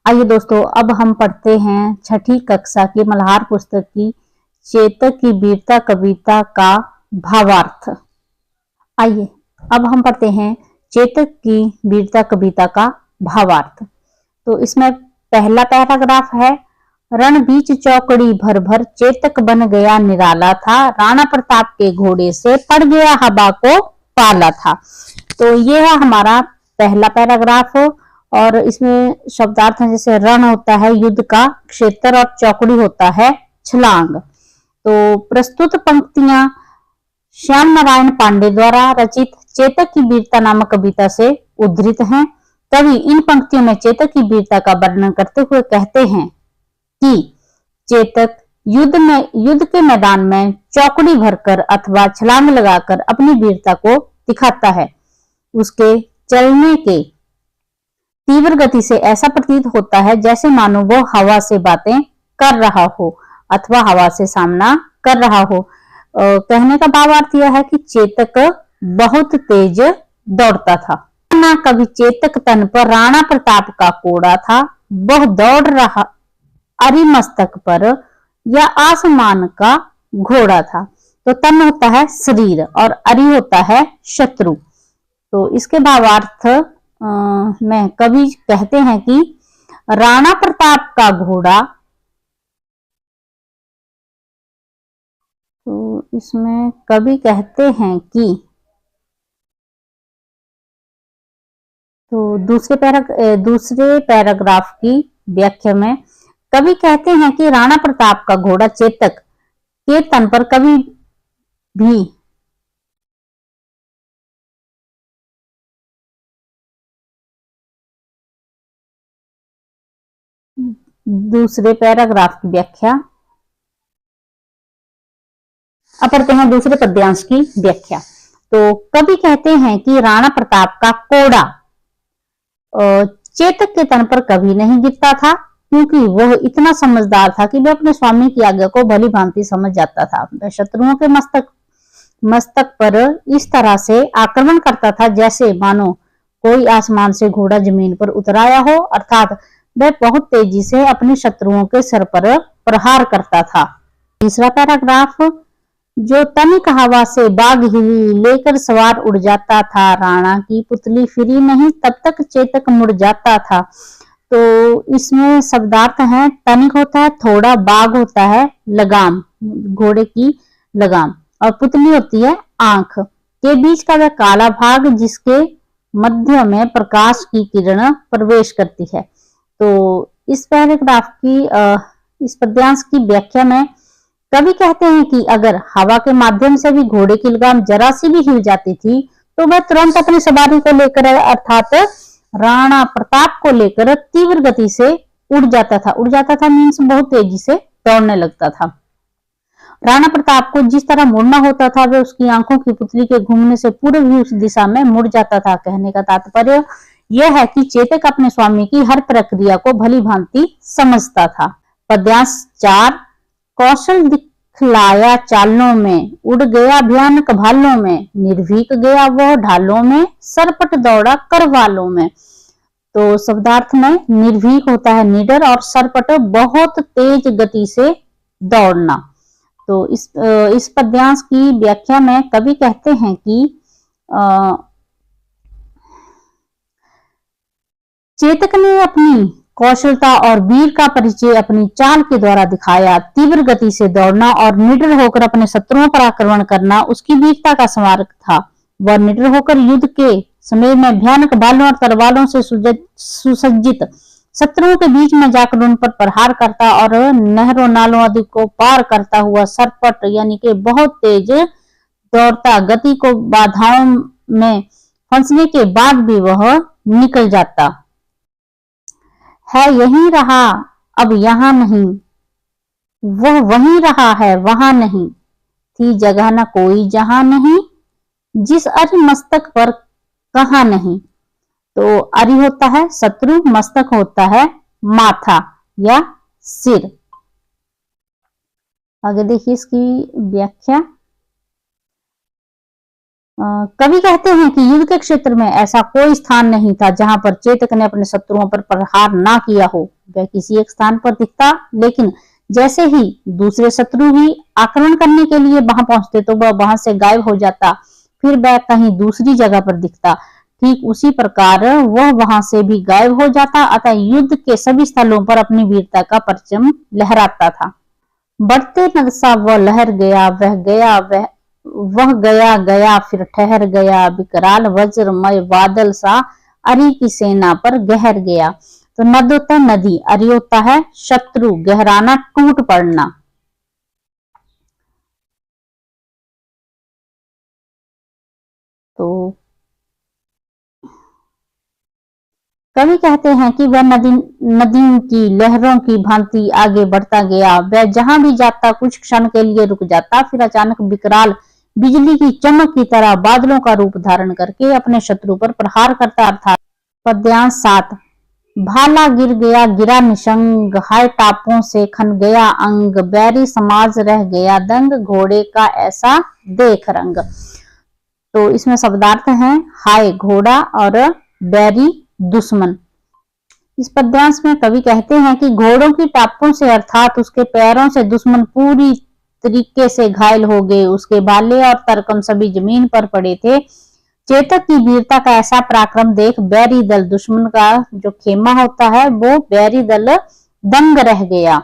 आइए दोस्तों, अब हम पढ़ते हैं छठी कक्षा की मल्हार पुस्तक की चेतक की वीरता कविता का भावार्थ। आइए अब हम पढ़ते हैं चेतक की वीरता कविता का भावार्थ। तो इसमें पहला पैराग्राफ है, रण बीच चौकड़ी भर भर चेतक बन गया निराला था, राणा प्रताप के घोड़े से पड़ गया हवा को पाला था। तो ये है हमारा पहला पैराग्राफ और इसमें शब्दार्थ है, जैसे रण होता है युद्ध का क्षेत्र और चौकड़ी होता है छलांग। तो प्रस्तुत पंक्तियां श्याम नारायण पांडे द्वारा रचित चेतक की वीरता नामक कविता से उद्धृत हैं। कवि इन पंक्तियों में चेतक की वीरता का वर्णन करते हुए कहते हैं कि चेतक युद्ध के मैदान में चौकड़ी भरकर अथवा छलांग लगाकर अपनी वीरता को दिखाता है। उसके चलने के तीव्र गति से ऐसा प्रतीत होता है जैसे मानो वो हवा से बातें कर रहा हो अथवा हवा से सामना कर रहा हो। कहने का भावार्थ यह है कि चेतक बहुत तेज दौड़ता था। ना कभी चेतक तन पर राणा प्रताप का कोड़ा था, वह दौड़ रहा अरिमस्तक पर या आसमान का घोड़ा था। तो तन होता है शरीर और अरि होता है शत्रु। तो इसके भावार्थ में कवि कहते हैं कि राणा प्रताप का घोड़ा, तो इसमें कवि कहते हैं कि तो दूसरे पैराग्राफ की व्याख्या में कवि कहते हैं कि राणा प्रताप का घोड़ा चेतक के तन पर कभी भी दूसरे पैराग्राफ की व्याख्या। अब पढ़ते हैं दूसरे पद्यांश की व्याख्या। तो कवि कहते हैं कि राणा प्रताप का कोड़ा चेतक के तन पर कभी नहीं गिरता था, क्योंकि वह इतना समझदार था कि वह अपने स्वामी की आज्ञा को भली भांति समझ जाता था। वह शत्रुओं के मस्तक पर इस तरह से आक्रमण करता था जैसे मानो कोई आसमान से घोड़ा जमीन पर उतर आया हो, अर्थात वह बहुत तेजी से अपने शत्रुओं के सर पर प्रहार करता था। तीसरा पैराग्राफ, जो तनिक हवा से बाग हिली लेकर सवार उड़ जाता था, राणा की पुतली फिरी नहीं तब तक चेतक मुड़ जाता था। तो इसमें शब्दार्थ है, तनिक होता है थोड़ा, बाग होता है लगाम, घोड़े की लगाम, और पुतली होती है आंख के बीच का वह काला भाग जिसके मध्य में प्रकाश की किरण प्रवेश करती है। तो इस पैराग्राफ की इस पद्यांश की व्याख्या में कवि कहते हैं कि अगर हवा के माध्यम से भी घोड़े की लगाम जरा सी भी हिल जाती थी तो वह तुरंत अपनी सवारी को लेकर अर्थात राणा प्रताप को लेकर तीव्र गति से उड़ जाता था मीन्स बहुत तेजी से दौड़ने लगता था। राणा प्रताप को जिस तरह मुड़ना होता था वह उसकी आंखों की पुतली के घूमने से पूर्व भी उस दिशा में मुड़ जाता था। कहने का तात्पर्य यह है कि चेतक अपने स्वामी की हर प्रक्रिया को भली भांति समझता था। पद्यांश 4, कौशल दिखलाया चालों में, उड़ गया भयानक भालों में, निर्भीक गया वह ढालों में, सरपट दौड़ा करवालों में। तो शब्दार्थ में निर्भीक होता है निडर और सरपट बहुत तेज गति से दौड़ना। तो इस पद्यांश की व्याख्या में कवि कहते हैं कि चेतक ने अपनी कौशलता और वीर का परिचय अपनी चाल के द्वारा दिखाया। तीव्र गति से दौड़ना और निडर होकर अपने शत्रुओं पर आक्रमण करना उसकी वीरता का स्मारक था। वह निडर होकर युद्ध के समय में भयानक भालों और तरवालों से सुसज्जित शत्रुओं के बीच में जाकर उन पर प्रहार करता और नहरों नालों आदि को पार करता हुआ सरपट यानी कि बहुत तेज दौड़ता, गति को बाधाओं में फंसने के बाद भी वह निकल जाता है। यहीं रहा अब यहाँ नहीं, वह वहीं रहा है वहां नहीं, थी जगह न कोई जहां नहीं, जिस अरि मस्तक पर कहा नहीं। तो अरि होता है शत्रु, मस्तक होता है माथा या सिर। आगे देखिए इसकी व्याख्या। कवि कहते हैं कि युद्ध के क्षेत्र में ऐसा कोई स्थान नहीं था जहां पर चेतक ने अपने शत्रुओं पर प्रहार ना किया हो। वह किसी एक स्थान पर दिखता, लेकिन जैसे ही दूसरे शत्रु भी आक्रमण करने के लिए वहां पहुंचते तो वह वहां से गायब हो जाता, फिर वह कहीं दूसरी जगह पर दिखता। ठीक उसी प्रकार वह वहां से भी गायब हो जाता, अतः युद्ध के सभी स्थलों पर अपनी वीरता का परचम लहराता था। बढ़ते नद सा वह लहर गया, वह गया गया फिर ठहर गया, विकराल वज्रमय बादल सा अरि की सेना पर गहर गया। तो नद होता है नदी, अरि होता है शत्रु, गहराना टूट पड़ना। तो कवि कहते हैं कि वह नदी की लहरों की भांति आगे बढ़ता गया, वह जहां भी जाता कुछ क्षण के लिए रुक जाता, फिर अचानक विकराल बिजली की चमक की तरह बादलों का रूप धारण करके अपने शत्रु पर प्रहार करता। अर्थात पद्यांश 7। भाला गिर गया गिरा निशंग, हाय टापों से खन गया अंग, बैरी समाज रह गया दंग, घोड़े का ऐसा देख रंग। तो इसमें शब्दार्थ हैं हाय घोड़ा और बैरी दुश्मन। इस पद्यांश में कवि कहते हैं कि घोड़ों की टापों से अर्थात उसके पैरों से दुश्मन पूरी तरीके से घायल हो गए, उसके भाले और तरकम सभी जमीन पर पड़े थे। चेतक की वीरता का ऐसा पराक्रम देख बैरी दल, दुश्मन का जो खेमा होता है वो बैरी दल दंग रह गया।